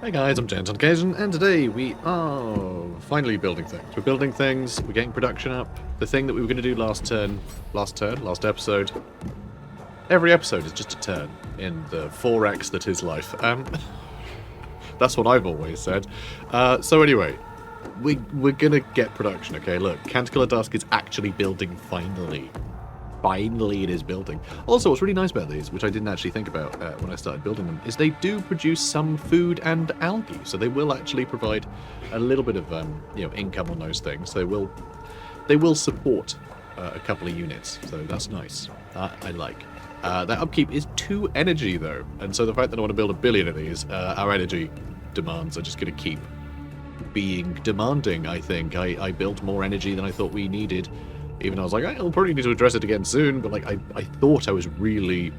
Hey guys, I'm Gent on occasion, and today we are finally building things. We're building things, we're getting production up. The thing that we were going to do last episode. Every episode is just a turn in the 4x that is life. That's what I've always said. So anyway, we're going to get production, okay? Look, Canticle of Dusk is actually building finally. Finally it is building. Also, what's really nice about these, which I didn't actually think about when I started building them, is they do produce some food and algae. So they will actually provide a little bit of income on those things. They will support a couple of units. So that's nice. I like. That upkeep is 2 energy though, and so the fact that I want to build 1 billion of these, our energy demands are just going to keep being demanding. I think I built more energy than I thought we needed. Even though I was like, I'll probably need to address it again soon, but like I thought I was really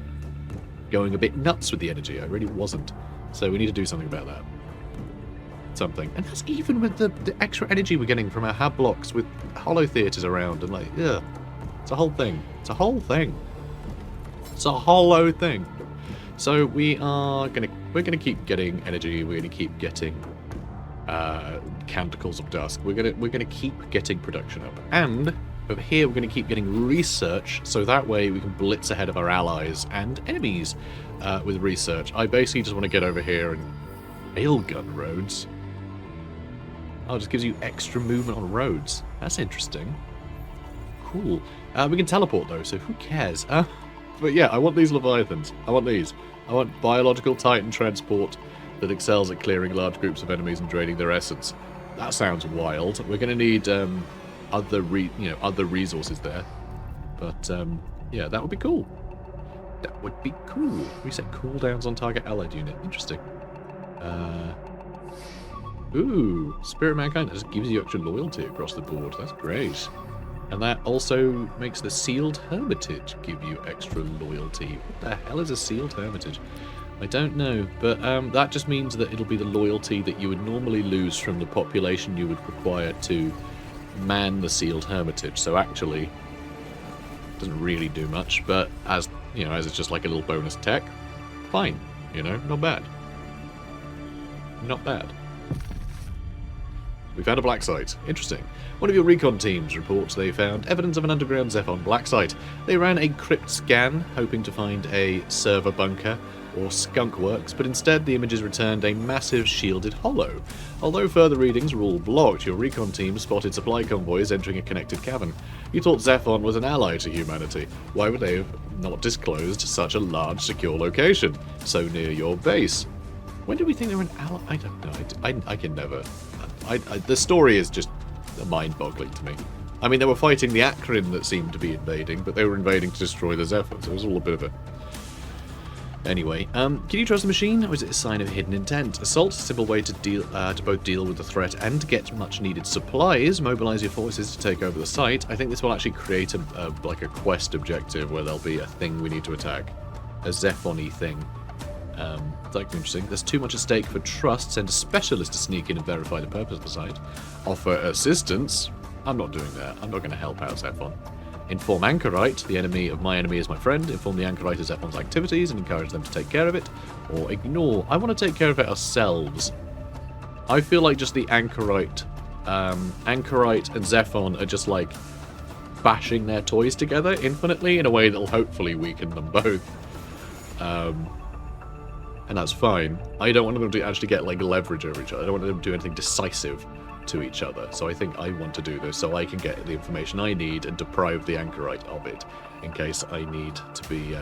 going a bit nuts with the energy. I really wasn't. So we need to do something about that. Something. And that's even with the extra energy we're getting from our hab blocks with hollow theatres around and like, yeah. It's a whole thing. It's a whole thing. It's a hollow thing. So we're gonna keep getting energy, we're gonna keep getting Canticles of Dusk. We're gonna keep getting production up. And over here, we're going to keep getting research, so that way we can blitz ahead of our allies and enemies with research. I basically just want to get over here and railgun roads. Oh, it just gives you extra movement on roads. That's interesting. Cool. We can teleport, though, so who cares? But yeah, I want these Leviathans. I want these. I want biological Titan transport that excels at clearing large groups of enemies and draining their essence. That sounds wild. We're going to need other resources there, but yeah, that would be cool. That would be cool. Reset cooldowns on target allied unit. Interesting. Ooh, Spirit of Mankind. That just gives you extra loyalty across the board. That's great. And that also makes the Sealed Hermitage give you extra loyalty. What the hell is a Sealed Hermitage? I don't know, but that just means that it'll be the loyalty that you would normally lose from the population you would require to man the Sealed Hermitage. So actually doesn't really do much, but as it's just like a little bonus tech, fine, not bad. Not bad. We found a black site. Interesting. One of your recon teams reports they found evidence of an underground ZEPHON black site. They ran a crypt scan, hoping to find a server bunker or skunk works, but instead the images returned a massive shielded hollow. Although further readings were all blocked, your recon team spotted supply convoys entering a connected cavern. You thought ZEPHON was an ally to humanity. Why would they have not disclosed such a large, secure location, so near your base? When did we think they were an ally? I don't know. I can never... the story is just mind-boggling to me. I mean, they were fighting the Akron that seemed to be invading, but they were invading to destroy the ZEPHON, so it was all a bit of a... Anyway, can you trust the machine, or is it a sign of hidden intent? Assault, a simple way to both deal with the threat and get much-needed supplies. Mobilize your forces to take over the site. I think this will actually create a quest objective where there'll be a thing we need to attack. A ZEPHON-y thing. That could be interesting. There's too much at stake for trust. Send a specialist to sneak in and verify the purpose of the site. Offer assistance. I'm not doing that. I'm not going to help out ZEPHON. Inform Anchorite, the enemy of my enemy is my friend. Inform the Anchorite of ZEPHON's activities and encourage them to take care of it. Or ignore. I want to take care of it ourselves. I feel like just the Anchorite and ZEPHON are just like bashing their toys together infinitely in a way that'll hopefully weaken them both. And that's fine. I don't want them to actually get like leverage over each other. I don't want them to do anything decisive to each other. So I think I want to do this so I can get the information I need and deprive the Anchorite of it in case I need to be,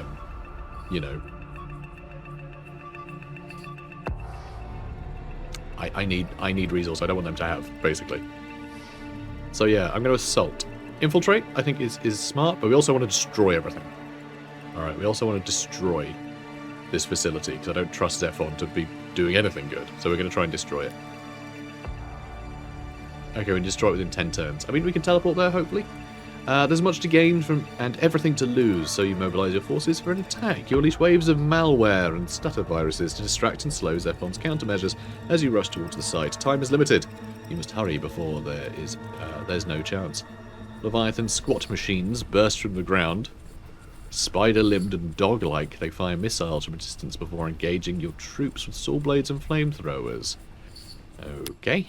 I need resource I don't want them to have, basically. So yeah, I'm going to assault. Infiltrate, I think, is smart, but we also want to destroy everything. Alright, we also want to destroy this facility, because I don't trust ZEPHON to be doing anything good. So we're going to try and destroy it. Okay, we can destroy it within 10 turns. I mean, we can teleport there, hopefully. There's much to gain from and everything to lose, so you mobilize your forces for an attack. You unleash waves of malware and stutter viruses to distract and slow ZEPHON's countermeasures as you rush towards the site. Time is limited. You must hurry before there's no chance. Leviathan squat machines burst from the ground. Spider-limbed and dog-like, they fire missiles from a distance before engaging your troops with saw blades and flamethrowers. Okay.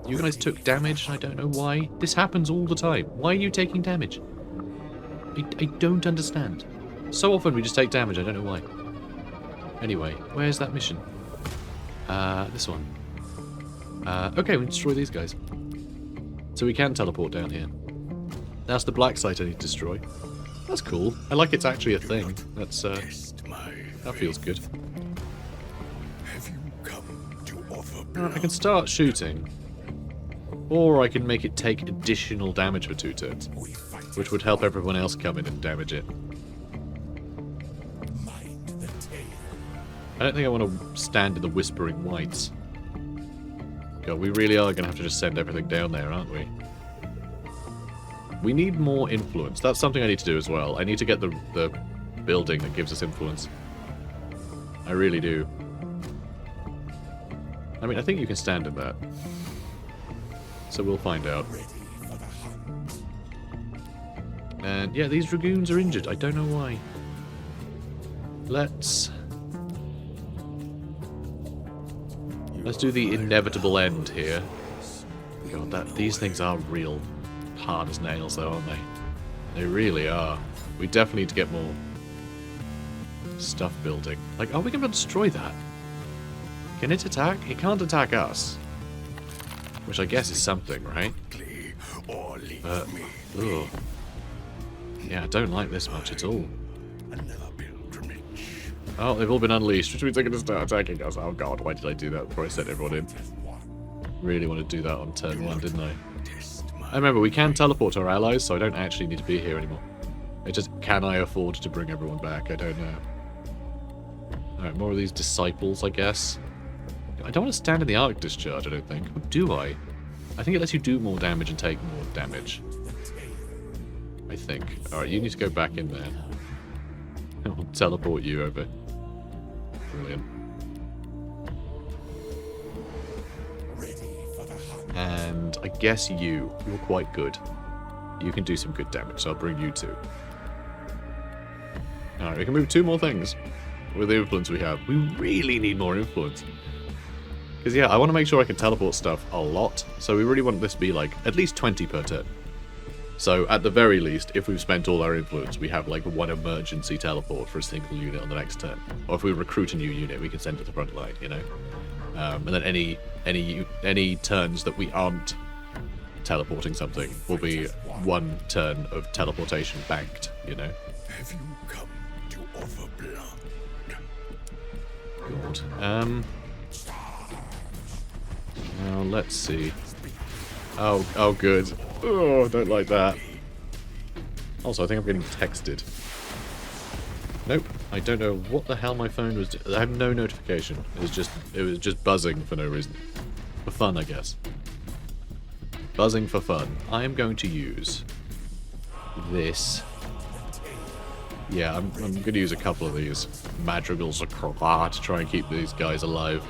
You guys took damage, and I don't know why. This happens all the time. Why are you taking damage? I don't understand. So often we just take damage, I don't know why. Anyway, where's that mission? This one. Okay, we can destroy these guys. So we can teleport down here. That's the black site I need to destroy. That's cool. I like it's actually a thing. That's, that feels good. Have you come to offer I can start shooting. Or I can make it take additional damage for 2 turns. Which would help everyone else come in and damage it. I don't think I want to stand in the Whispering Whites. God, we really are going to have to just send everything down there, aren't we? We need more influence. That's something I need to do as well. I need to get the building that gives us influence. I really do. I mean, I think you can stand in that. So we'll find out. And yeah, these dragoons are injured. I don't know why. Let's do the inevitable end here. God, these things are real hard as nails, though, aren't they? They really are. We definitely need to get more stuff building. Like, are we going to destroy that? Can it attack? It can't attack us. Which I guess is something, right? Ugh. Yeah, I don't like this much at all. Oh, they've all been unleashed, which means they're going to start attacking us. Oh god, why did I do that before I sent everyone in? Really want to do that on turn 1, didn't I? I remember, we can teleport our allies, so I don't actually need to be here anymore. It's just, can I afford to bring everyone back? I don't know. Alright, more of these disciples, I guess. I don't want to stand in the arc discharge, I don't think. Or do I? I think it lets you do more damage and take more damage. I think. Alright, you need to go back in there. I'll teleport you over. Brilliant. And I guess you're quite good. You can do some good damage, so I'll bring you 2. Alright, we can move 2 more things with the influence we have. We really need more influence. Because, yeah, I want to make sure I can teleport stuff a lot, so we really want this to be, like, at least 20 per turn. So, at the very least, if we've spent all our influence, we have, like, 1 emergency teleport for a single unit on the next turn. Or if we recruit a new unit, we can send it to the front line, you know? And then any turns that we aren't teleporting something will be 1 turn of teleportation banked, you know? Have you come to offer blood? God. Now, let's see. Oh, good. Oh, don't like that. Also, I think I'm getting texted. Nope. I don't know what the hell my phone was doing. I have no notification. It was just buzzing for no reason. For fun, I guess. Buzzing for fun. I am going to use this. Yeah, I'm going to use a couple of these madrigals to try and keep these guys alive.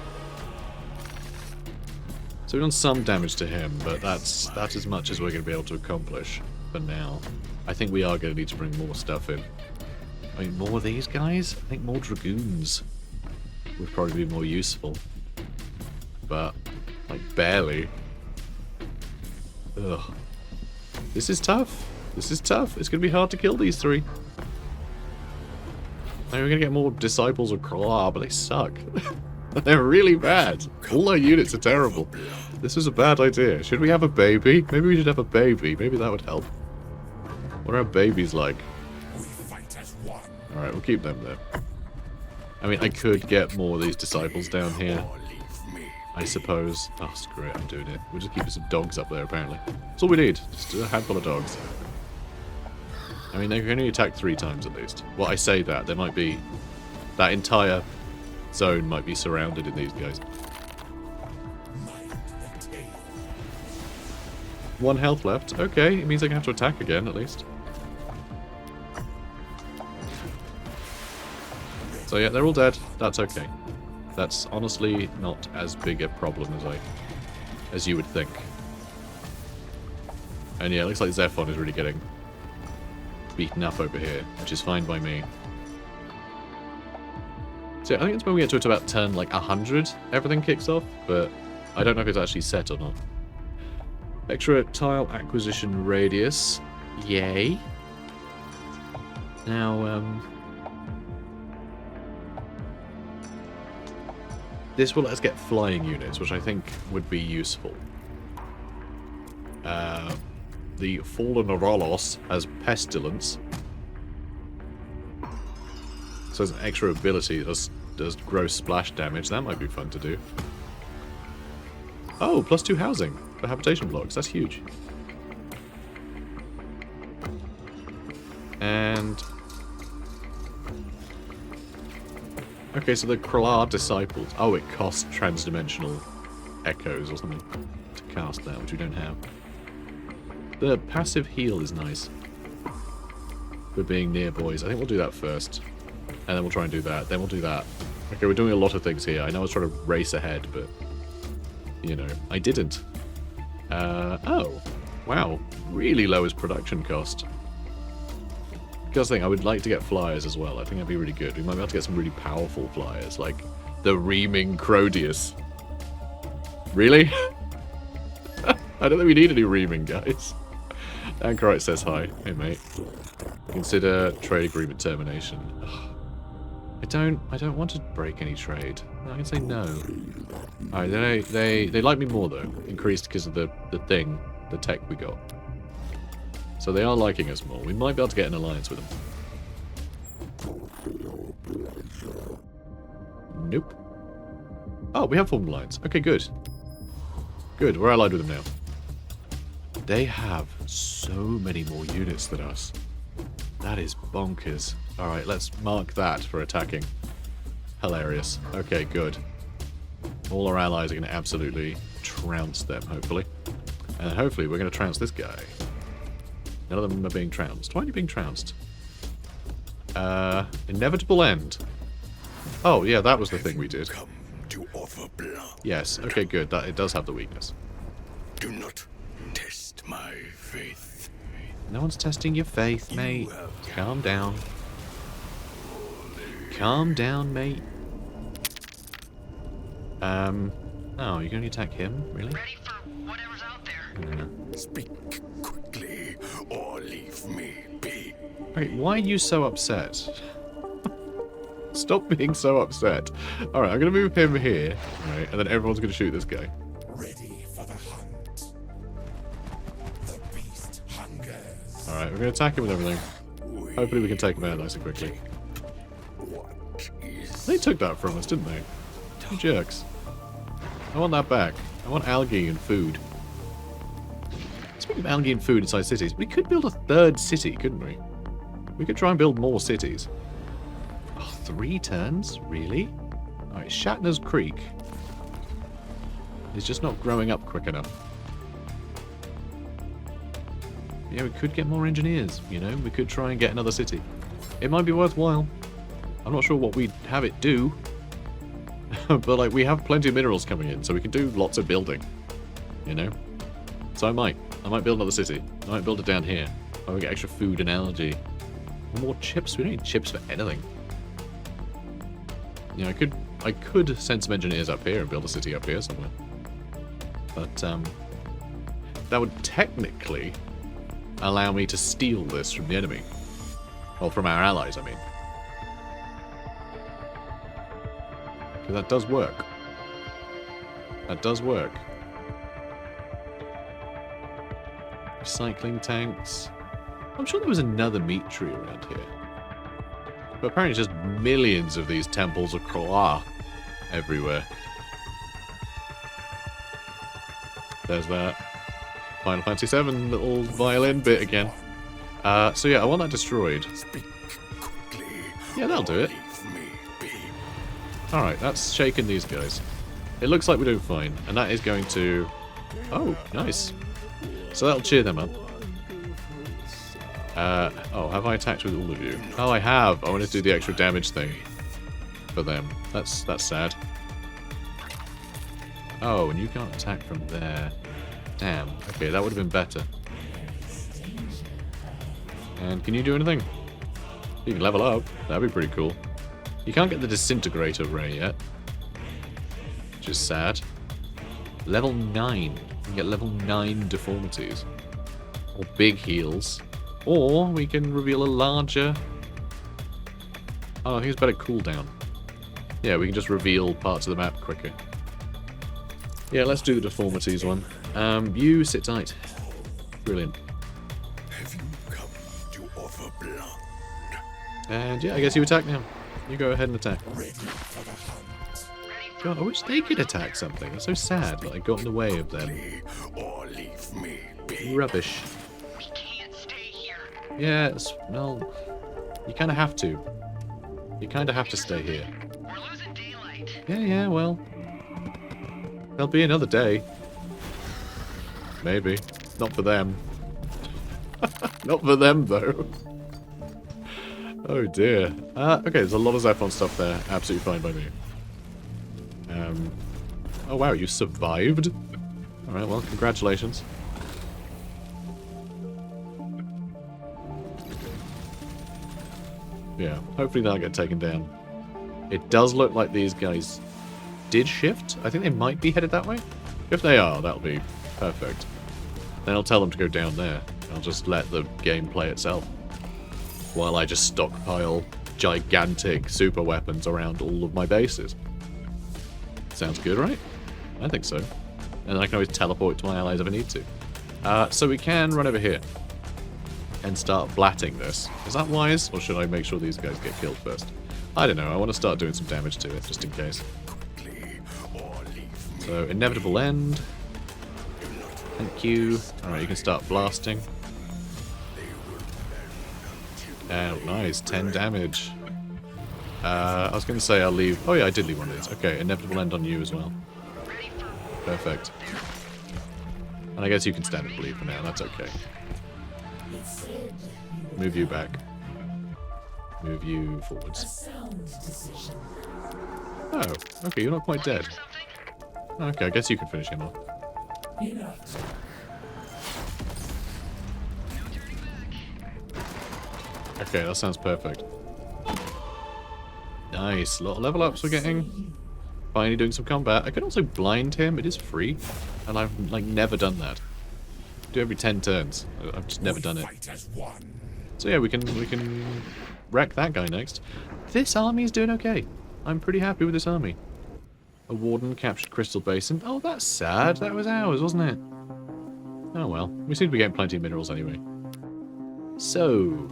So we've done some damage to him, but that's as much as we're going to be able to accomplish for now. I think we are going to need to bring more stuff in. I mean, more of these guys? I think more dragoons would probably be more useful. But, like, barely. Ugh. This is tough. This is tough. It's going to be hard to kill these 3. I mean, we're going to get more disciples of Claw, but they suck. They're really bad. All our units are terrible. This is a bad idea. Should we have a baby? Maybe we should have a baby. Maybe that would help. What are our babies like? Alright, we'll keep them there. I mean, I could get more of these disciples down here. I suppose. Oh, screw it. I'm doing it. We'll just keep some dogs up there, apparently. That's all we need. Just a handful of dogs. I mean, they can only attack 3 times at least. Well, I say that. There might be... That entire zone might be surrounded in these guys. 1 health left. Okay, it means I can have to attack again, at least. So yeah, they're all dead. That's okay. That's honestly not as big a problem as you would think. And yeah, it looks like ZEPHON is really getting beaten up over here, which is fine by me. So I think it's when we get to about turn like 100, everything kicks off, but I don't know if it's actually set or not. Extra tile acquisition radius. Yay. Now, this will let us get flying units, which I think would be useful. The Fallen Rolos has Pestilence. So it's an extra ability that does gross splash damage. That might be fun to do. Oh, +2 housing for habitation blocks. That's huge. And... okay, so the Krallar Disciples. Oh, it costs transdimensional echoes or something to cast that, which we don't have. The passive heal is nice. For being near boys. I think we'll do that first. And then we'll try and do that. Then we'll do that. Okay, we're doing a lot of things here. I know I was trying to race ahead, but... you know, I didn't. Oh. Wow. Really lowers production cost. Because I think I would like to get flyers as well. I think that'd be really good. We might be able to get some really powerful flyers, like the Reaming Crodius. Really? I don't think we need any Reaming, guys. Anchorite says hi. Hey, mate. Consider trade agreement termination. Ugh. I don't want to break any trade. I can say no. Alright, they like me more though. Increased because of the thing, the tech we got. So they are liking us more. We might be able to get an alliance with them. Nope. Oh, we have formed an alliance. Okay, good. Good, we're allied with them now. They have so many more units than us. That is bonkers. Alright, let's mark that for attacking. Hilarious. Okay, good. All our allies are going to absolutely trounce them, hopefully. And hopefully we're going to trounce this guy. None of them are being trounced. Why are you being trounced? Inevitable end. Oh, yeah, that was the thing we did. Come to offer blood. Yes, okay, good. That it does have the weakness. Do not test my faith. No one's testing your faith, mate. Calm down. Calm down, mate. Oh, you're going to attack him? Really? Ready for whatever's out there. Yeah. Speak quickly or leave me be. Wait, why are you so upset? Stop being so upset. Alright, I'm going to move him here. Right, and then everyone's going to shoot this guy. Ready for the hunt. The beast hungers. Alright, we're going to attack him with everything. Hopefully we can take him out nice and quickly. What is They took that from us, didn't they? You jerks. I want that back. I want algae and food. Speaking of algae and food inside cities, we could build a third city, couldn't we? We could try and build more cities. Oh, 3 turns? Really? Alright, Shatner's Creek is just not growing up quick enough. Yeah, we could get more engineers, you know? We could try and get another city. It might be worthwhile. I'm not sure what we'd have it do. But, like, we have plenty of minerals coming in, so we can do lots of building. You know? So I might build another city. I might build it down here. I might get extra food and algae. More chips? We don't need chips for anything. You know, I could send some engineers up here and build a city up here somewhere. But, that would technically allow me to steal this from the enemy. Well, from our allies, I mean. Because that does work. That does work. Recycling tanks. I'm sure there was another meat tree around here. But apparently it's just millions of these temples of Krallar everywhere. There's that. Final Fantasy VII little violin bit again. So yeah, I want that destroyed. Speak quickly. Yeah, that'll do it. Leave me be. Alright, that's shaken these guys. It looks like we're doing fine, and that is going to... oh, nice. So that'll cheer them up. Oh, have I attacked with all of you? Oh, I have. I want to do the extra damage thing for them. That's sad. Oh, and you can't attack from there. Damn. Okay, that would have been better. And can you do anything? You can level up. That'd be pretty cool. You can't get the disintegrator ray yet, which is sad. Level 9. You can get level 9 deformities. Or big heals. Or we can reveal a larger... Oh, I think it's better cooldown. Yeah, we can just reveal parts of the map quicker. Yeah, let's do the deformities one. You sit tight. Brilliant. Have you come to offer blood? And yeah, I guess you attack now. You go ahead and attack. Ready for the hunt? God, I wish they could attack something. It's so sad that I got in the way of them. Or leave me be. Rubbish. We can't stay here. Yeah, well, you kind of have to. You kind of have to stay here. We're losing daylight. Yeah, well. There'll be another day. Maybe. Not for them. Not for them, though. Oh, dear. Okay, there's a lot of ZEPHON stuff there. Absolutely fine by me. Oh, wow, you survived? Alright, well, congratulations. Yeah, hopefully they'll get taken down. It does look like these guys did shift. I think they might be headed that way. If they are, that'll be perfect. Then I'll tell them to go down there. I'll just let the game play itself. While I just stockpile gigantic super weapons around all of my bases. Sounds good, right? I think so. And then I can always teleport to my allies if I need to. So we can run over here. And start blatting this. Is that wise? Or should I make sure these guys get killed first? I don't know. I want to start doing some damage to it, just in case. So, inevitable end. Thank you. Alright, you can start blasting. Oh, nice. 10 damage. I was going to say I'll leave... Oh yeah, I did leave one of these. Okay, inevitable end on you as well. Perfect. And I guess you can stand and bleed for now. That's okay. Move you back. Move you forwards. Oh, okay, you're not quite dead. Okay, I guess you can finish him off. Okay, that sounds perfect. Nice, a lot of level ups we're getting. Finally doing some combat. I could also blind him, it is free. And I've like never done that. Do every 10 turns. I've just never done it. So yeah, we can wreck that guy next. This army's doing okay. I'm pretty happy with this army. A warden captured Crystal Basin. Oh, that's sad. That was ours, wasn't it? Oh well. We seem to be getting plenty of minerals anyway. So,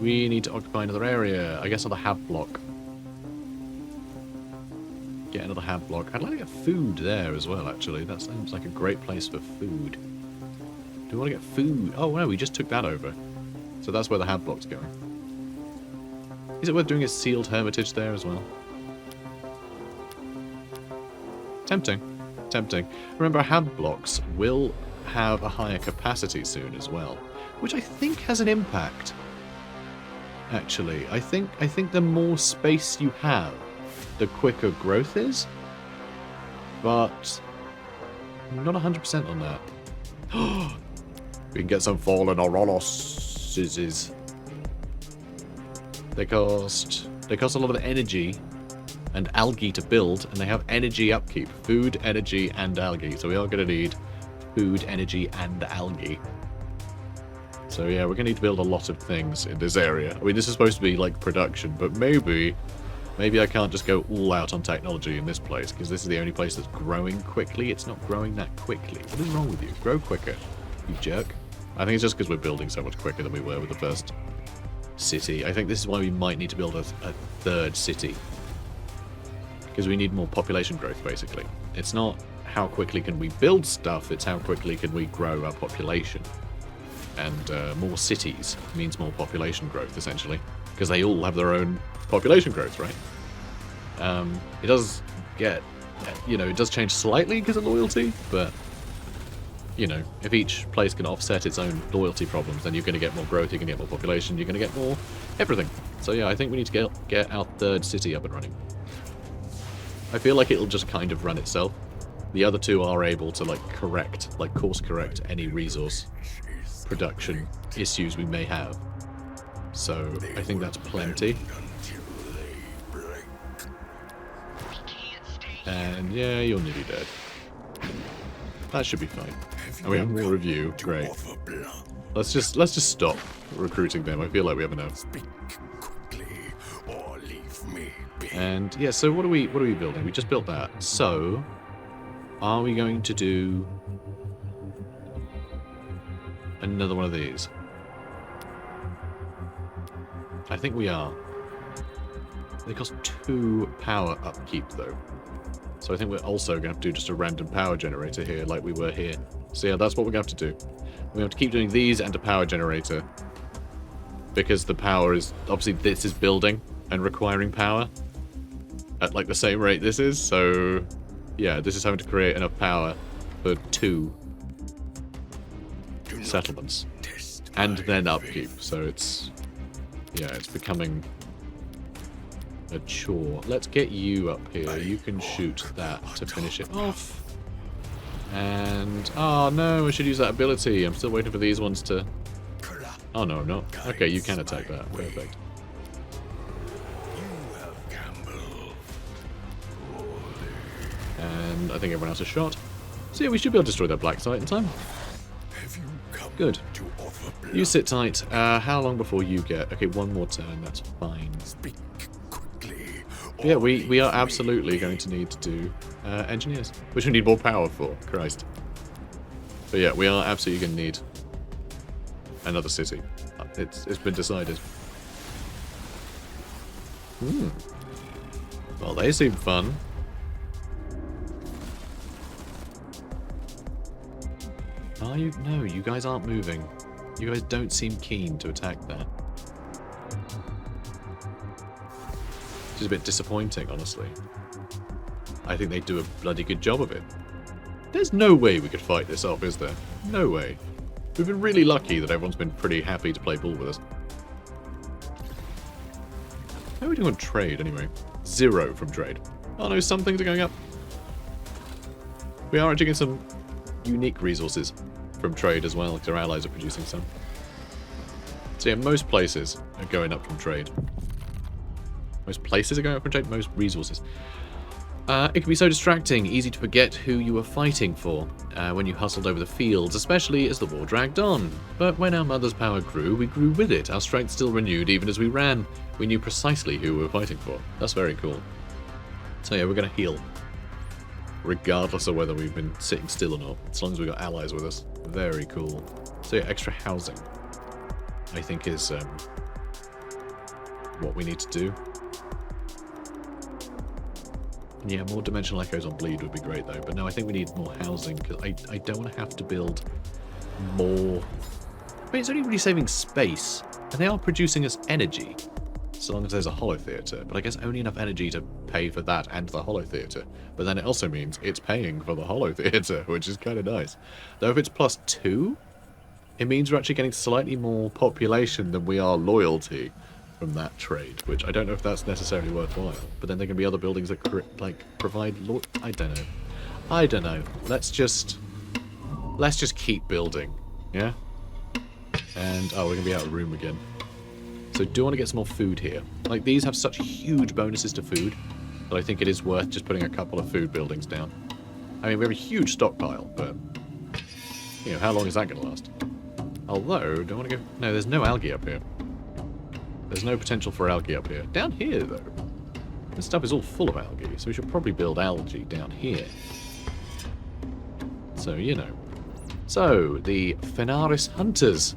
we need to occupy another area. I guess another hab block. Get another hab block. I'd like to get food there as well, actually. That sounds like a great place for food. Do we want to get food? Oh no, we just took that over. So that's where the hab block's going. Is it worth doing a sealed hermitage there as well? Tempting. Tempting. Remember, hab blocks will have a higher capacity soon as well, which I think has an impact. Actually, I think the more space you have, the quicker growth is. But I'm not 100% on that. We can get some fallen Oroloses. They cost a lot of energy and algae to build, and they have energy upkeep. Food, energy, and algae. So we are going to need food, energy, and algae. So yeah, we're going to need to build a lot of things in this area. I mean, this is supposed to be like production, but maybe I can't just go all out on technology in this place, because this is the only place that's growing quickly. It's not growing that quickly. What is wrong with you? Grow quicker, you jerk. I think it's just because we're building so much quicker than we were with the first city. I think this is why we might need to build a third city. Because we need more population growth, basically. It's not how quickly can we build stuff, it's how quickly can we grow our population. And more cities means more population growth, essentially. Because they all have their own population growth, right? It does get, it does change slightly because of loyalty, but, if each place can offset its own loyalty problems, then you're going to get more growth, you're going to get more population, you're going to get more everything. So yeah, I think we need to get our third city up and running. I feel like it'll just kind of run itself. The other two are able to, course correct any resource. production issues we may have. So I think that's plenty. Until they break. We can't stay here. And yeah, you're nearly dead. That should be fine. Have And we have you more come review. to Great. offer blood? Let's just stop recruiting them. I feel like we have enough. Speak quickly, or leave me be. And yeah, so what are we building? We just built that. So are we going to do another one of these? I think we are. They cost 2 power upkeep though. So I think we're also going to have to do just a random power generator here like we were here. So yeah, that's what we're going to have to do. We have to keep doing these and a power generator. Because the power is... Obviously this is building and requiring power. At like the same rate this is. So yeah, this is having to create enough power for 2 Do not settlements. test And my then faith. upkeep. So it's... Yeah, it's becoming a chore. Let's get you up here. You can shoot that to finish it off. And... Oh no, I should use that ability. I'm still waiting for these ones to... Oh no, I'm not. Okay, you can attack that. Perfect. You have gambled. And I think everyone else is shot. So yeah, we should be able to destroy that black site in time. Have you come Good. to offer blood? You sit tight. How long before you get... Okay, one more turn. That's fine. Speak quickly. Yeah, or we leave are me absolutely be. going to need to do engineers, which we need more power for. Christ. But yeah, we are absolutely going to need another city. It's been decided. Well, they seem fun. Are you? No, you guys aren't moving. You guys don't seem keen to attack that. Which is a bit disappointing, honestly. I think they do a bloody good job of it. There's no way we could fight this off, is there? No way. We've been really lucky that everyone's been pretty happy to play ball with us. How are we doing on trade, anyway? 0 from trade. Oh no, some things are going up. We are actually getting some unique resources from trade as well, because our allies are producing some. So yeah, most places are going up from trade. Most places are going up from trade, most resources. It can be so distracting, easy to forget who you were fighting for when you hustled over the fields, especially as the war dragged on. But when our mother's power grew, we grew with it. Our strength still renewed even as we ran. We knew precisely who we were fighting for. That's very cool. So yeah, we're going to heal. Regardless of whether we've been sitting still or not. As long as we've got allies with us. Very cool. So yeah, extra housing, I think, is what we need to do. Yeah, more dimensional echoes on bleed would be great though, but no, I think we need more housing, because I don't want to have to build more... I mean, it's only really saving space, and they are producing us energy, so long as there's a hollow theatre, but I guess only enough energy to pay for that and the hollow theatre, but then it also means it's paying for the hollow theatre, which is kind of nice. Though if it's +2, it means we're actually getting slightly more population than we are loyalty from that trade, which I don't know if that's necessarily worthwhile. But then there can be other buildings that provide. I don't know. Let's just keep building, yeah. And oh, we're gonna be out of room again. So do want to get some more food here. Like these have such huge bonuses to food that I think it is worth just putting a couple of food buildings down. I mean, we have a huge stockpile, but you know, how long is that gonna last? Although, don't want to go. No, there's no algae up here. There's no potential for algae up here. Down here, though, this stuff is all full of algae, so we should probably build algae down here. So, you know. So, the Fenaris Hunters.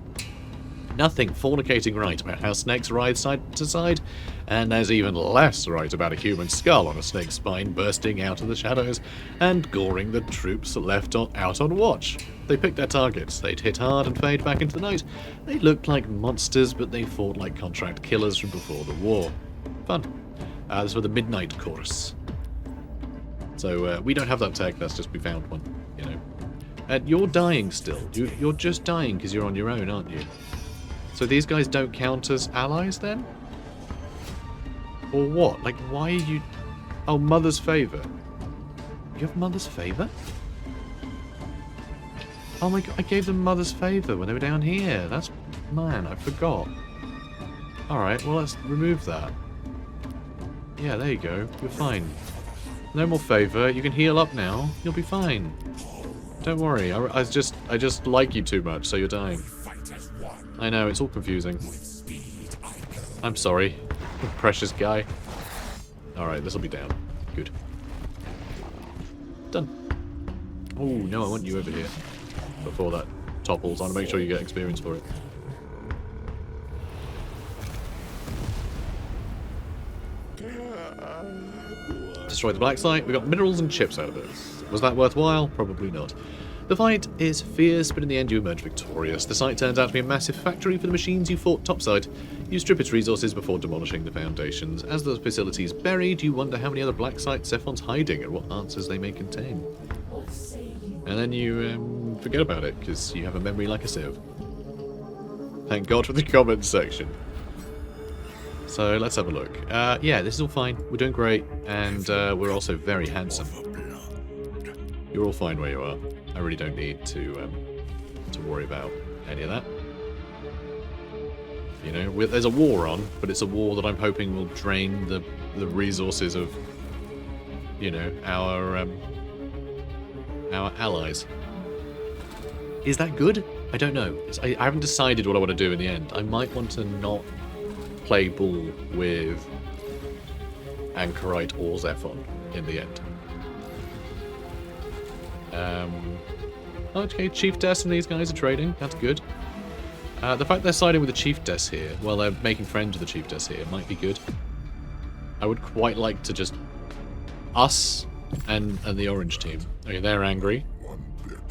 Nothing fornicating right about how snakes ride side to side, and there's even less right about a human skull on a snake's spine bursting out of the shadows and goring the troops left out on watch. They picked their targets, they'd hit hard and fade back into the night. They looked like monsters, but they fought like contract killers from before the war. Fun. This was the Midnight Chorus. So we don't have that tech, that's just we found one, you know. And you're dying still. You're just dying because you're on your own, aren't you? So these guys don't count as allies then? Or what? Like, why are you... Oh, Mother's Favour. You have Mother's Favour? Oh my god, I gave them Mother's Favour when they were down here. That's... Man, I forgot. Alright, well let's remove that. Yeah, there you go. You're fine. No more favour. You can heal up now. You'll be fine. Don't worry. I just like you too much, so you're dying. I know, it's all confusing. I'm sorry. Precious guy. Alright, this'll be down. Good. Done. Oh, no, I want you over here. Before that topples. I want to make sure you get experience for it. Destroy the black site. We got minerals and chips out of it. Was that worthwhile? Probably not. The fight is fierce, but in the end you emerge victorious. The site turns out to be a massive factory for the machines you fought topside. You strip its resources before demolishing the foundations. As the facility is buried, you wonder how many other black sites ZEPHON's hiding and what answers they may contain. And then you forget about it, because you have a memory like a sieve. Thank God for the comments section. So let's have a look. Yeah, this is all fine. We're doing great, and we're also very handsome. You're all fine where you are. I really don't need to worry about any of that. You know, there's a war on, but it's a war that I'm hoping will drain the resources of, you know, our allies. Is that good? I don't know. I haven't decided what I want to do in the end. I might want to not play ball with Anchorite or ZEPHON in the end. Okay, Chiefess and these guys are trading. That's good. The fact they're siding with the Chiefess here, well, they're making friends with the Chiefess here, might be good. I would quite like to just... Us and the orange team. Okay, they're angry.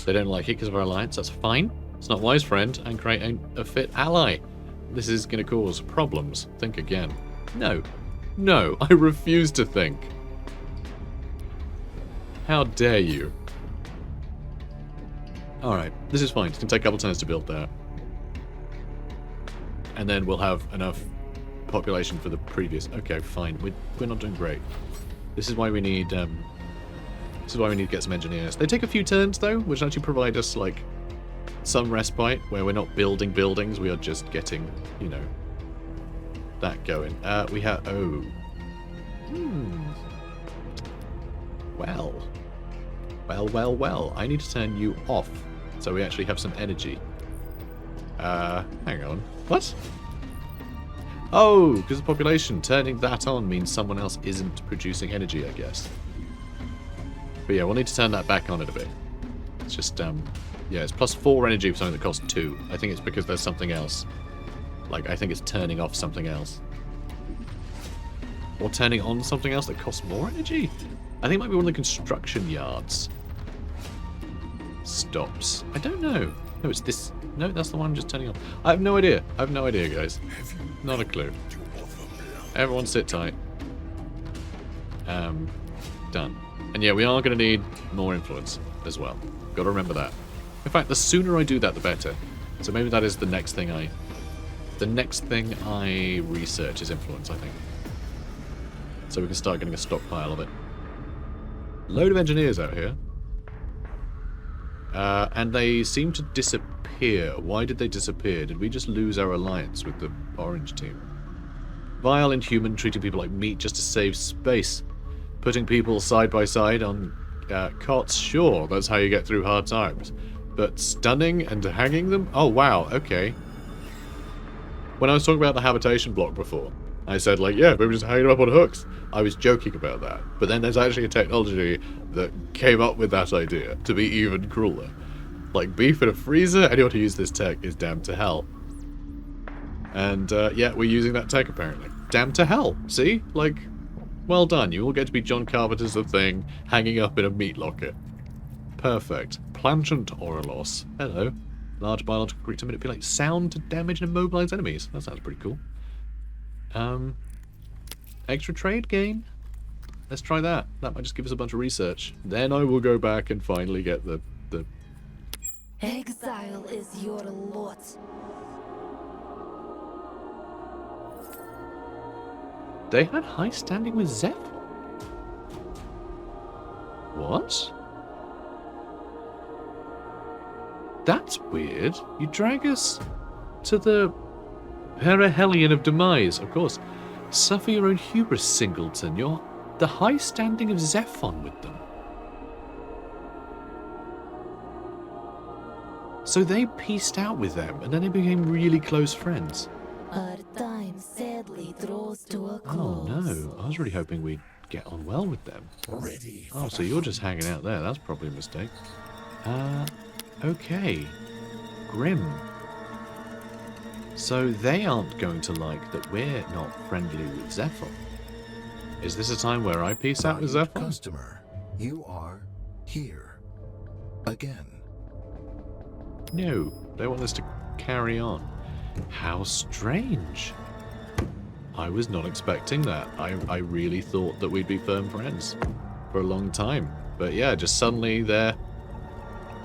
They don't like it because of our alliance. That's fine. It's not wise, friend. Anchorite ain't a fit ally. This is going to cause problems. Think again. No. No, I refuse to think. How dare you? Alright, this is fine. It's going to take a couple turns to build that. And then we'll have enough population for the previous... Okay, fine. We're not doing great. This is why we need... this is why we need to get some engineers. They take a few turns, though, which actually provide us, like, some respite, where we're not building buildings, we are just getting, you know, that going. We have... Oh. Well. Well. I need to turn you off, so we actually have some energy. Hang on. What? Oh, because of population. Turning that on means someone else isn't producing energy, I guess. But yeah, we'll need to turn that back on in a bit. It's just, yeah, it's +4 energy for something that costs 2. I think it's because there's something else. Like, I think it's turning off something else. Or turning on something else that costs more energy? I think it might be one of the construction yards. Stops. I don't know. No, it's this. No, that's the one I'm just turning on. I have no idea. I have no idea, guys. Not a clue. Everyone sit tight. Done. And yeah, we are going to need more influence as well. Got to remember that. In fact, the sooner I do that, the better. So maybe that is the next thing I... The next thing I research is influence, I think. So we can start getting a stockpile of it. Load of engineers out here. And they seem to disappear. Why did they disappear? Did we just lose our alliance with the orange team? Vile, inhuman, treating people like meat just to save space. Putting people side by side on cots, sure, that's how you get through hard times. But stunning and hanging them? Oh, wow, okay. When I was talking about the habitation block before, I said, like, yeah, maybe just hang them up on hooks. I was joking about that. But then there's actually a technology that came up with that idea to be even crueler. Like, beef in a freezer? Anyone who uses this tech is damned to hell. And, yeah, we're using that tech, apparently. Damned to hell. See? Like, well done. You all get to be John Carpenter's The Thing, hanging up in a meat locker. Perfect. Plangent Aurolos. Hello. Large biological creature to manipulate sound to damage and immobilize enemies. That sounds pretty cool. Extra trade gain. Let's try that. That might just give us a bunch of research. Then I will go back and finally get the... Exile is your lot. They had high standing with ZEPHON? What? That's weird. You drag us to the perihelion of demise, of course. Suffer your own hubris, Singleton. You're the high standing of ZEPHON with them. So they pieced out with them, and then they became really close friends. Our time sadly draws to a Oh close. no, I was really hoping we'd get on well with them. Ready. Oh, so you're just hanging out there. That's probably a mistake. Okay. Grim. So they aren't going to like that we're not friendly with ZEPHON. Is this a time where I peace out with Valued ZEPHON? customer, you are here again. No, they want us to carry on. How strange. I was not expecting that. I really thought that we'd be firm friends for a long time. But yeah, just suddenly they're...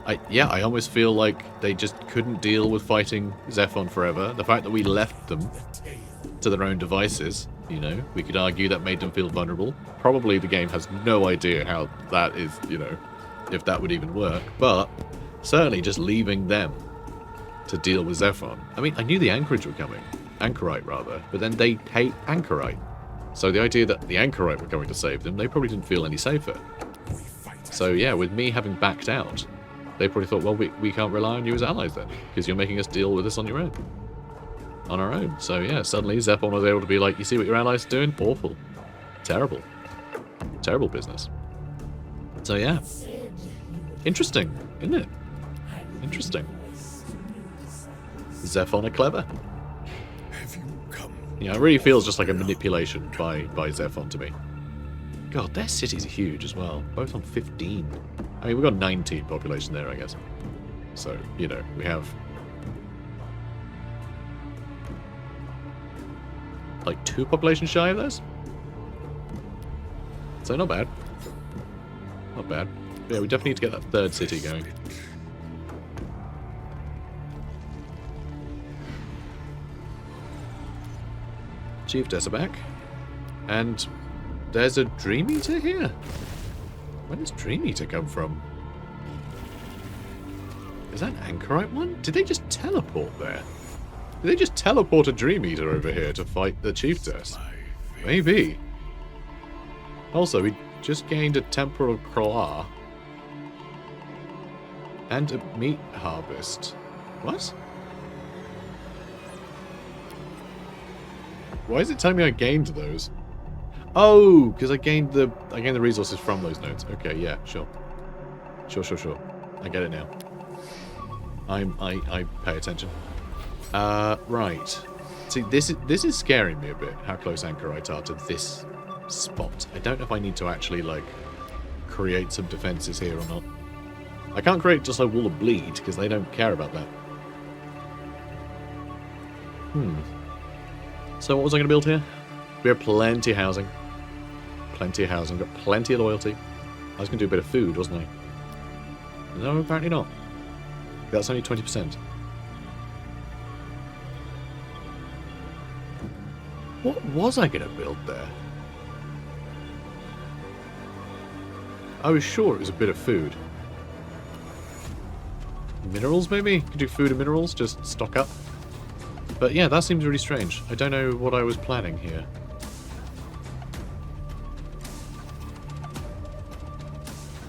I almost feel like they just couldn't deal with fighting ZEPHON forever. The fact that we left them to their own devices, you know, we could argue that made them feel vulnerable. Probably the game has no idea how that is, you know, if that would even work. But certainly just leaving them to deal with ZEPHON. I mean, I knew the Anchorite were coming. Anchorite, rather. But then they hate Anchorite. So the idea that the Anchorite were going to save them, they probably didn't feel any safer. So yeah, with me having backed out, they probably thought, well, we can't rely on you as allies then, because you're making us deal with this on your own. On our own. So yeah, suddenly ZEPHON was able to be like, you see what your allies are doing? Awful. Terrible. Terrible business. So yeah. Interesting, isn't it? Interesting. ZEPHON are clever. Have you come? Yeah, it really feels just like a manipulation by ZEPHON to me. God, their cities are huge as well. Both on 15. I mean, we've got 19 population there, I guess. So, you know, we have... like 2 population shy of those? So not bad. Not bad. But yeah, we definitely need to get that third city going. Chiefess are back. And there's a Dream Eater here? Where does Dream Eater come from? Is that an Anchorite one? Did they just teleport there? Did they just teleport a Dream Eater over here to fight the Chiefess? Maybe. Also, we just gained a Temporal Claw. And a Meat Harvest. What? Why is it telling me I gained those? Oh, because I gained the resources from those nodes. Okay, yeah, sure. Sure. I get it now. I pay attention. Right. See, this is scaring me a bit, how close Anchorites are to this spot. I don't know if I need to actually, like, create some defenses here or not. I can't create just a wall of bleed, because they don't care about that. So what was I going to build here? We have plenty of housing. Plenty of housing. Got plenty of loyalty. I was going to do a bit of food, wasn't I? No, apparently not. That's only 20%. What was I going to build there? I was sure it was a bit of food. Minerals, maybe? Could do food and minerals, just stock up. But yeah, that seems really strange. I don't know what I was planning here.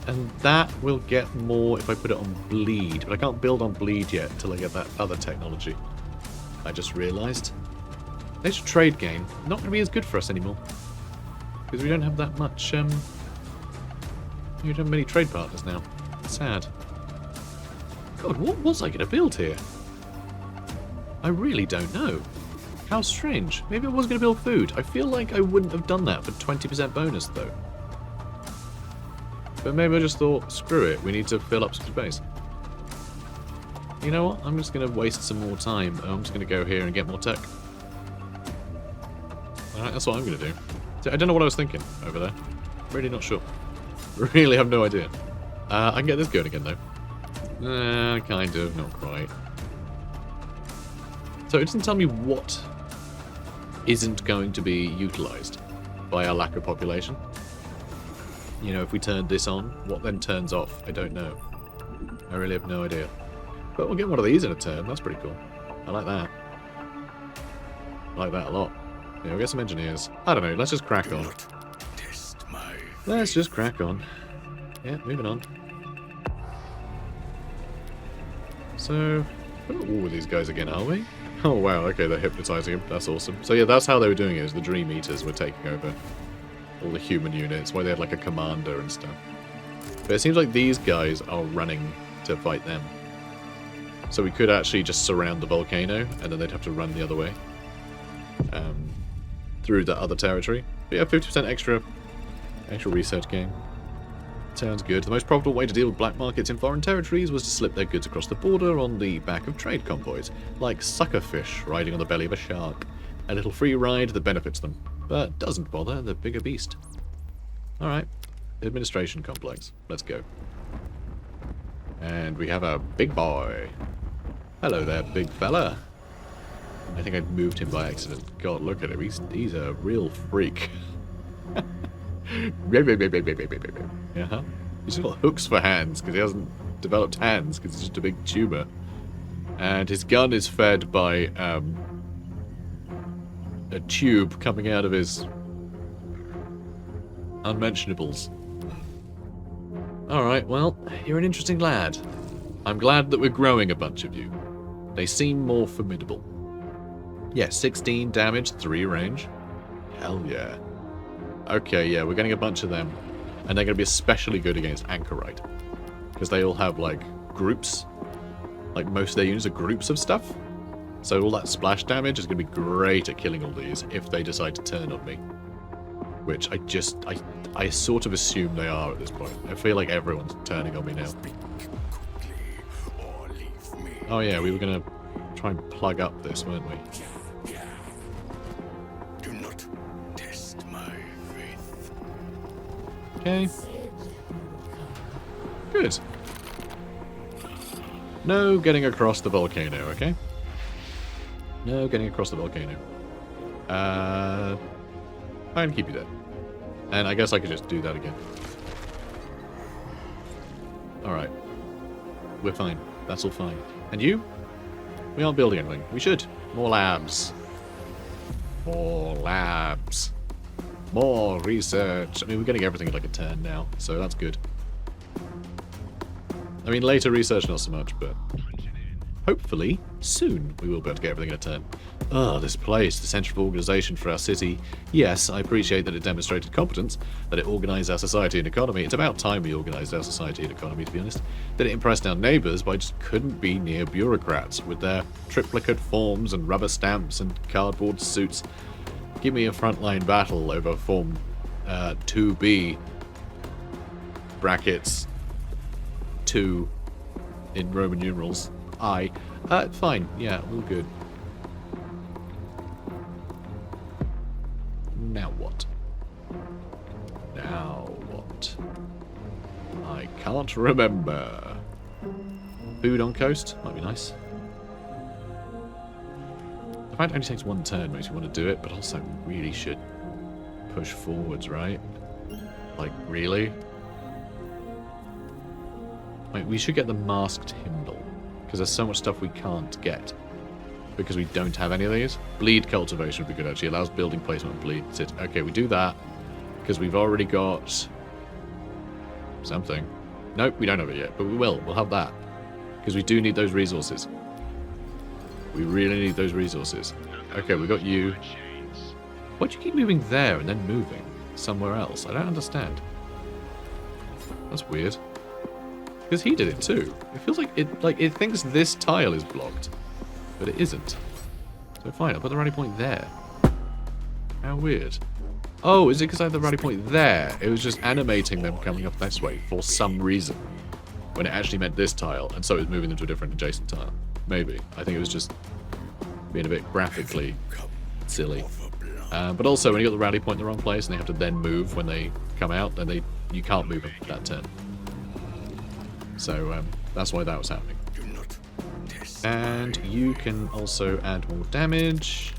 And that will get more if I put it on bleed. But I can't build on bleed yet until I get that other technology. I just realised. Nature trade gain. Not going to be as good for us anymore. Because we don't have that much, we don't have many trade partners now. Sad. God, what was I going to build here? I really don't know. How strange. Maybe I was going to build food. I feel like I wouldn't have done that for 20% bonus, though. But maybe I just thought, screw it, we need to fill up some space. You know what? I'm just going to waste some more time. I'm just going to go here and get more tech. Alright, that's what I'm going to do. I don't know what I was thinking over there. Really not sure. Really have no idea. I can get this going again, though. Kind of, not quite. So it doesn't tell me what isn't going to be utilised by our lack of population. You know, if we turn this on, what then turns off? I don't know. I really have no idea. But we'll get one of these in a turn. That's pretty cool. I like that. I like that a lot. Yeah, we'll get some engineers. I don't know. Let's just crack on. Test my Let's just crack on. Yeah, moving on. So, we're not at war with these guys again, are we? Oh wow, okay, they're hypnotizing him. That's awesome. So yeah, that's how they were doing it, is the Dream Eaters were taking over all the human units, where they had like a commander and stuff. But it seems like these guys are running to fight them. So we could actually just surround the volcano, and then they'd have to run the other way. Through the other territory. But yeah, 50% extra research gain. Sounds good. The most profitable way to deal with black markets in foreign territories was to slip their goods across the border on the back of trade convoys, like suckerfish riding on the belly of a shark. A little free ride that benefits them, but doesn't bother the bigger beast. Alright, administration complex. Let's go. And we have a big boy. Hello there, big fella. I think I moved him by accident. God, look at him. He's a real freak. Uh-huh. He's got hooks for hands because he hasn't developed hands because he's just a big tuber. And his gun is fed by a tube coming out of his unmentionables. Alright, well, you're an interesting lad. I'm glad that we're growing a bunch of you. They seem more formidable. Yeah, 16 damage, 3 range. Hell yeah. Okay, yeah, we're getting a bunch of them. And they're going to be especially good against Anchorite. Because they all have, like, groups. Like, most of their units are groups of stuff. So all that splash damage is going to be great at killing all these if they decide to turn on me. Which I sort of assume they are at this point. I feel like everyone's turning on me now. Oh yeah, we were going to try and plug up this, weren't we? Do not test my faith. Okay. Good. No getting across the volcano, okay? No getting across the volcano. I'm gonna keep you there. And I guess I could just do that again. Alright. We're fine. That's all fine. And you? We aren't building anything. We should. More labs. More labs. More research. I mean, we're getting everything in like a turn now, so that's good. I mean, later research not so much, but hopefully soon we will be able to get everything in a turn. Ah, this place, the central organisation for our city. Yes, I appreciate that it demonstrated competence, that it organised our society and economy. It's about time we organised our society and economy, to be honest. That it impressed our neighbours, but I just couldn't be near bureaucrats with their triplicate forms and rubber stamps and cardboard suits. Give me a frontline battle over Form 2B brackets 2 in Roman numerals. I. Fine. Yeah, all good. Now what? Now what? I can't remember. Food on coast? Might be nice. The fact it only takes one turn makes me want to do it, but also really should push forwards, right? Like, really? Wait, we should get the masked hymnal, because there's so much stuff we can't get, because we don't have any of these. Bleed cultivation would be good, actually. Allows building placement of bleed. Okay, we do that, because we've already got something. Nope, we don't have it yet, but we will. We'll have that, because we do need those resources. We really need those resources. Okay, we got you. Why'd you keep moving there and then moving somewhere else? I don't understand. That's weird. Because he did it too. It feels like it thinks this tile is blocked, but it isn't. So fine, I'll put the rally point there. How weird. Oh, is it because I have the rally point there? It was just animating them coming up this way for some reason, when it actually meant this tile, and so it was moving them to a different adjacent tile. Maybe. I think it was just being a bit graphically silly. But also, when you got the rally point in the wrong place and they have to then move when they come out, then you can't move them that turn. So that's why that was happening. And you can also add more damage.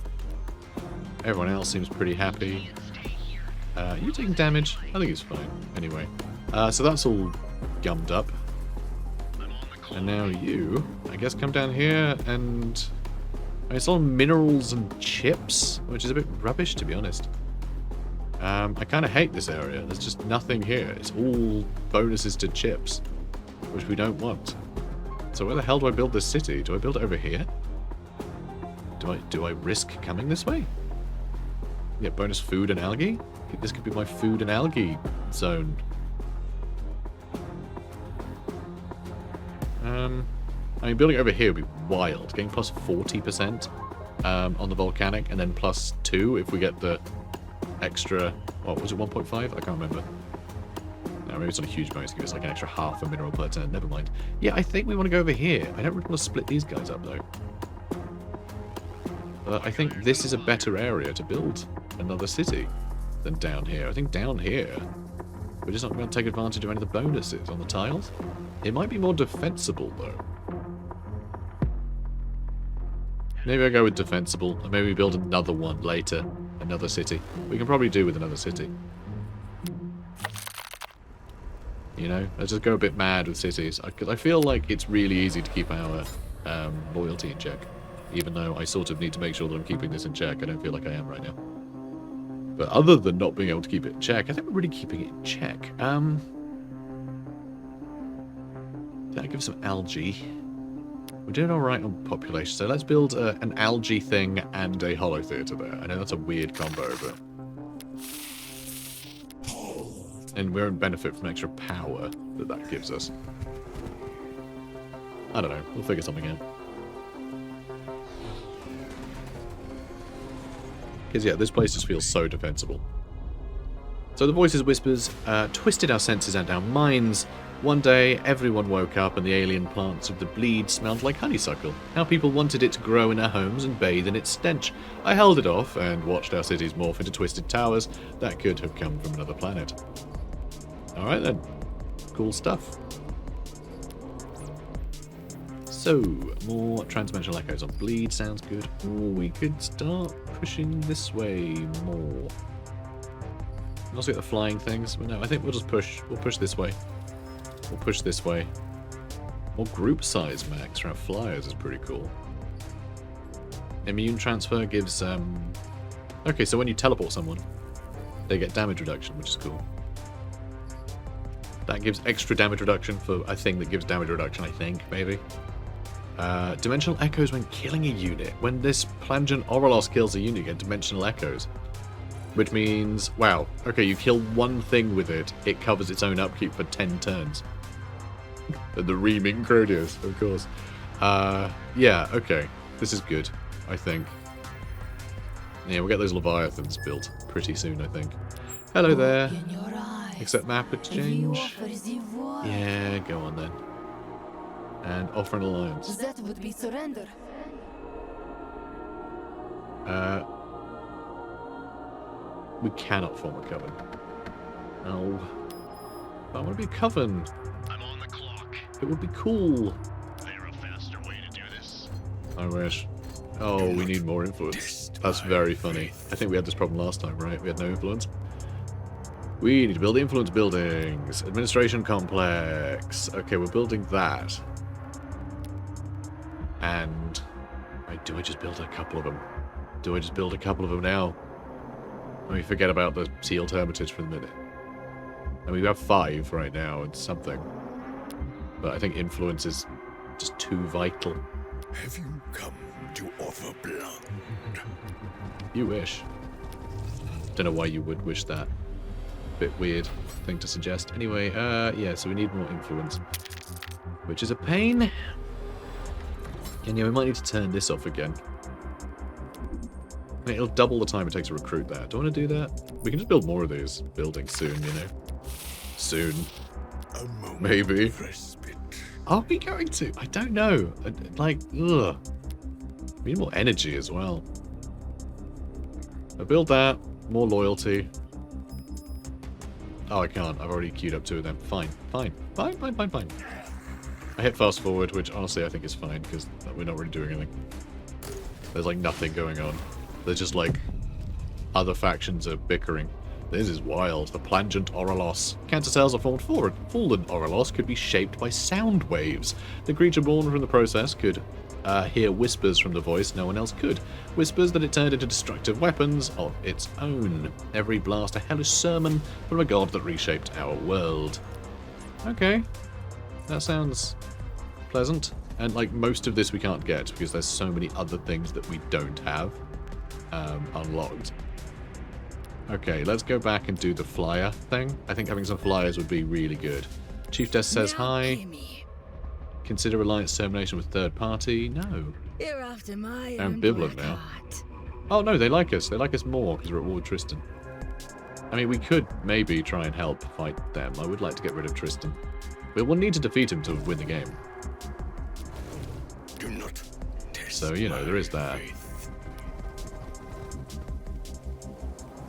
Everyone else seems pretty happy. You taking damage? I think it's fine. Anyway, so that's all gummed up. And now you, I guess, come down here and... it's all minerals and chips, which is a bit rubbish, to be honest. I kind of hate this area. There's just nothing here. It's all bonuses to chips, which we don't want. So where the hell do I build this city? Do I build it over here? Do I risk coming this way? Yeah, bonus food and algae? This could be my food and algae zone. I mean, building over here would be wild. Getting plus 40% on the volcanic, and then plus 2 if we get the extra... what was it, 1.5? I can't remember. No, maybe it's not a huge bonus. Give us like an extra half a mineral per turn. Never mind. Yeah, I think we want to go over here. I don't really want to split these guys up, though. I think this is a better area to build another city than down here. I think down here, we're just not going to take advantage of any of the bonuses on the tiles. It might be more defensible, though. Maybe I go with defensible, and maybe we build another one later. Another city. We can probably do with another city. You know, let's just go a bit mad with cities. Because I feel like it's really easy to keep our loyalty in check. Even though I sort of need to make sure that I'm keeping this in check. I don't feel like I am right now. But other than not being able to keep it in check, I think we're really keeping it in check. That gives some algae. We're doing alright on population, so let's build an algae thing and a hollow theatre there. I know that's a weird combo, but... and we're in benefit from extra power that gives us. I don't know, we'll figure something out. Because yeah, this place just feels so defensible. So the voices whispers twisted our senses and our minds. One day, everyone woke up and the alien plants of the bleed smelled like honeysuckle. How people wanted it to grow in our homes and bathe in its stench. I held it off and watched our cities morph into twisted towers that could have come from another planet. Alright then. Cool stuff. So, more transdimensional echoes on bleed sounds good. Ooh, we could start pushing this way more. We also get the flying things, but no, I think we'll just push. We'll push this way. We'll push this way. More group size max for our flyers is pretty cool. Immune transfer gives... okay, so when you teleport someone, they get damage reduction, which is cool. That gives extra damage reduction for a thing that gives damage reduction, I think, maybe. Dimensional echoes when killing a unit. When this Plangent Aurelos kills a unit, you get dimensional echoes. Which means, wow, okay, you kill one thing with it, it covers its own upkeep for 10 turns. The reaming Cronius, of course. Yeah, okay. This is good, I think. Yeah, we'll get those Leviathans built pretty soon, I think. Hello there. Accept map exchange. Yeah, go on then. And offer an alliance. That would be surrender. We cannot form a coven. No. I want to be a coven. I'm on the clock. It would be cool. There a faster way to do this? I wish. Oh, we need more influence. That's very funny. I think we had this problem last time, right? We had no influence. We need to build influence buildings. Administration complex. Okay, we're building that. And... do I just build a couple of them? Do I just build a couple of them now? Let me forget about the sealed hermitage for a minute. I mean, we have 5 right now. It's something. But I think influence is just too vital. Have you come to offer blood? You wish. Don't know why you would wish that. Bit weird thing to suggest. Anyway, yeah, so we need more influence. Which is a pain. And yeah, we might need to turn this off again. I mean, it'll double the time it takes to recruit that. Do I want to do that? We can just build more of these buildings soon, you know. Soon. A moment Maybe. of respite. Are we going to? I don't know. Like, ugh. We need more energy as well. I build that. More loyalty. Oh, I can't. I've already queued up 2 of them. Fine. Fine. Fine, fine, fine, fine. I hit fast forward, which honestly I think is fine, because we're not really doing anything. There's like nothing going on. There's just like other factions are bickering. This is wild. The plangent Aurelos. Cancer cells are formed forward. Fallen Aurelos could be shaped by sound waves. The creature born from the process could hear whispers from the voice no one else could. Whispers that it turned into destructive weapons of its own. Every blast a hellish sermon from a god that reshaped our world. Okay. That sounds pleasant. And like most of this we can't get because there's so many other things that we don't have unlocked. Okay, let's go back and do the flyer thing. I think having some flyers would be really good. Chief Desk says hi. Consider alliance termination with third party. No. You're after my I'm ambivalent now. Oh no, they like us. They like us more because we're at war with Tristan. I mean, we could maybe try and help fight them. I would like to get rid of Tristan. But we'll need to defeat him to win the game. Do not test So, you know, there is that. faith.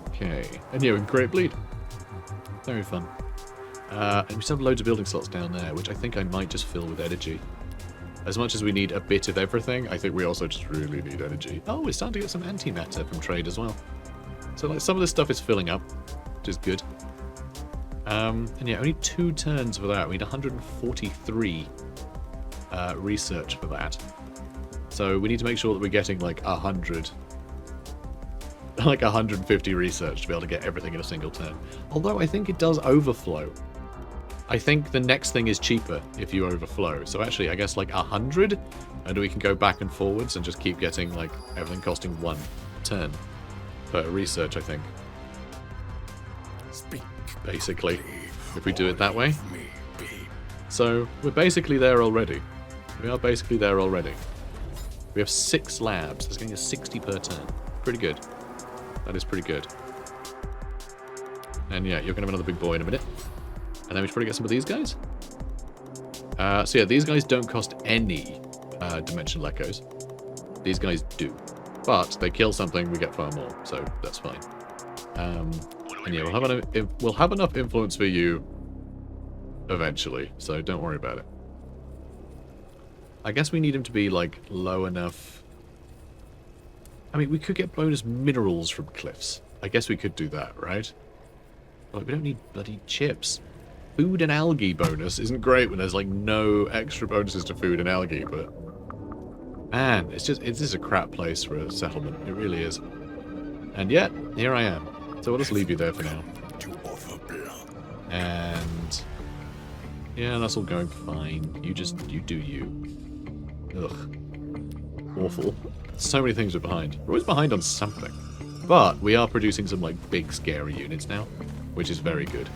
Okay. And yeah, we can create bleed. Very fun. And we still have loads of building slots down there, which I think I might just fill with energy. As much as we need a bit of everything, I think we also just really need energy. Oh, we're starting to get some antimatter from trade as well. So like some of this stuff is filling up, which is good. And yeah, only 2 turns for that. We need 143 research for that. So we need to make sure that we're getting like 100, like 150 research to be able to get everything in a single turn. Although I think it does overflow. I think the next thing is cheaper if you overflow. So actually, I guess like 100, and we can go back and forwards and just keep getting like everything costing 1 turn per research, I think. Speak Basically, quickly, if we do it that or way. leave me be. So we're basically there already. We are basically there already. We have 6 labs. That's getting us 60 per turn. Pretty good. That is pretty good. And yeah, you're going to have another big boy in a minute. And then we should probably get some of these guys. So yeah, these guys don't cost any dimensional echoes. These guys do. But they kill something, we get far more. So that's fine. And yeah, we'll have enough influence for you eventually. So don't worry about it. I guess we need him to be like low enough. I mean, we could get bonus minerals from cliffs. I guess we could do that, right? Like, we don't need bloody chips. Food and algae bonus isn't great when there's like no extra bonuses to food and algae, but man, it's just a crap place for a settlement. It really is. And yet, here I am. So we'll just leave you there for now. To offer blood. And yeah, that's all going fine. You do you. Ugh. Awful. So many things are behind. We're always behind on something. But we are producing some like big scary units now, which is very good.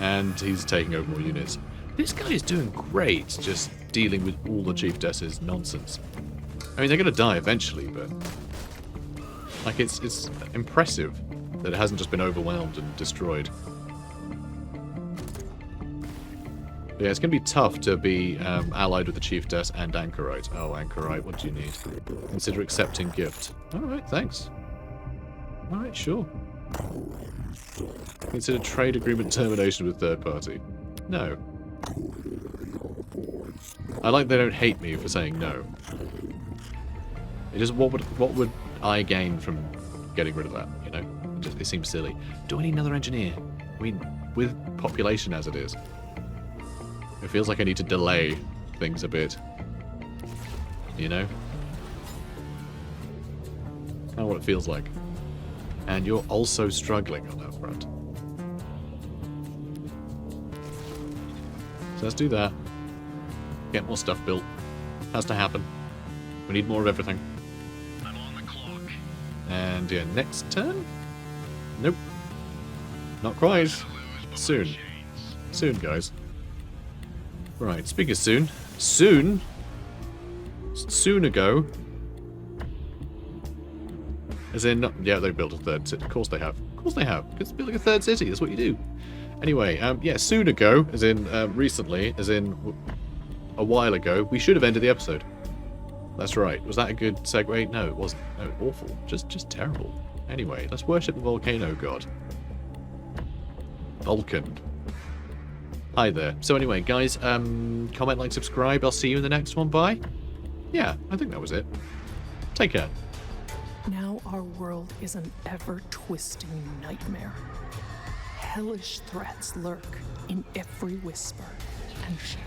And he's taking over more units. This guy is doing great, just dealing with all the Chief Dess's nonsense. I mean, they're going to die eventually, but like it's impressive that it hasn't just been overwhelmed and destroyed. But yeah, it's going to be tough to be allied with the Chief Des and Anchorite. Oh, Anchorite, what do you need? Consider accepting gift. Alright, thanks. Alright, sure. Consider trade agreement termination with third party. No. I like they don't hate me for saying no. It just what would I gain from getting rid of that, you know? It seems silly. Do I need another engineer? I mean, with population as it is. It feels like I need to delay things a bit. You know? Kind of what it feels like. And you're also struggling on that front. So let's do that. Get more stuff built. Has to happen. We need more of everything. I'm on the clock. And yeah, next turn? Nope. Not quite. Soon. Soon, guys. Right, speaking of soon. Soon? Soon ago. As in, yeah, they built a third city. Of course they have. Of course they have. It's building a third city. That's what you do. Anyway, yeah, soon ago, as in recently, as in a while ago, we should have ended the episode. That's right. Was that a good segue? No, it wasn't. No, awful. Just terrible. Anyway, let's worship the volcano god. Vulcan. Hi there. So anyway, guys, comment, like, subscribe. I'll see you in the next one. Bye. Yeah, I think that was it. Take care. Now our world is an ever-twisting nightmare. Hellish threats lurk in every whisper and shadow.